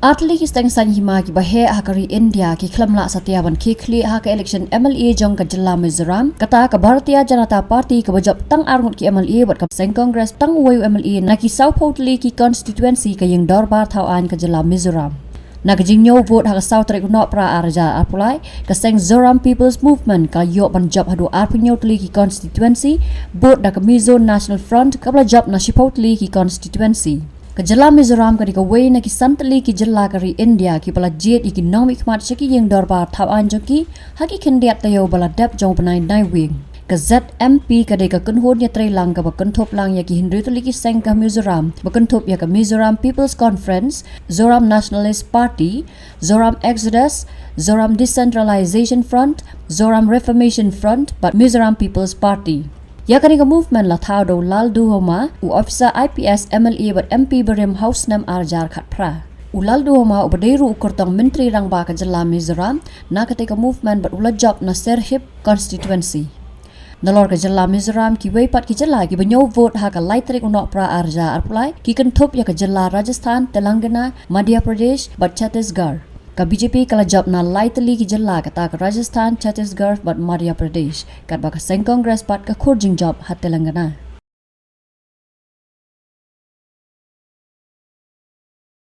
Atli ki steng san hima ki bahe hakari India ki Khlem la satyawan khie ha ka election MLA jong ka jilla Mizoram kata ka Bharatiya Janata Party ka bajab tang arngut ki MLA bat ka seng Congress tang wayu MLA na ki South Potli ki constituency ka yang dorbar thau an ka jilla Mizoram. Na ka jingyo vote ha ka South trek no pra arja apulai ka seng Mizoram People's Movement ka yo ban job hadu arpunyo tli ki constituency vote da ka Mizo National Front ka bla job na Shipotli ki constituency. Kejala Mizoram ka dikawai na ki santali ki jala kari India ki pala jet economic mat syaki yang dorbar thau anjoki haki kendiat tayo bala dep jong panai nai wing. Ka ZPM ka deka kunhon ya lang ka bakuntop lang ya ki hindri tuli ki seng ka Mizoram bakuntop ya ka Mizoram People's Conference, Mizoram Nationalist Party, Mizoram Exodus, Mizoram Decentralization Front, Mizoram Reformation Front, but Mizoram People's Party. Ya kani ka movement la thau do lal du homa u officer IPS MLA but MP Barim House nam arjar khat pra. Ulal du homa ubadeiru ukurtang menteri rang ba ka jala Mizoram na ka movement but ula job na Serhip constituency. Nalor ka jala Mizoram ki weipat ki jala ki banyo vote ha ka laitrik unok pra arja arpulai ki kentup ya ka jala Rajasthan, Telangana, Madhya Pradesh but Chhattisgarh. Ka BJP kala job na lightly ki jalla kata ka Rajasthan, Chhattisgarh but Madhya Pradesh kat ba ka seng Congress pat ka khurjing job hat Telangana.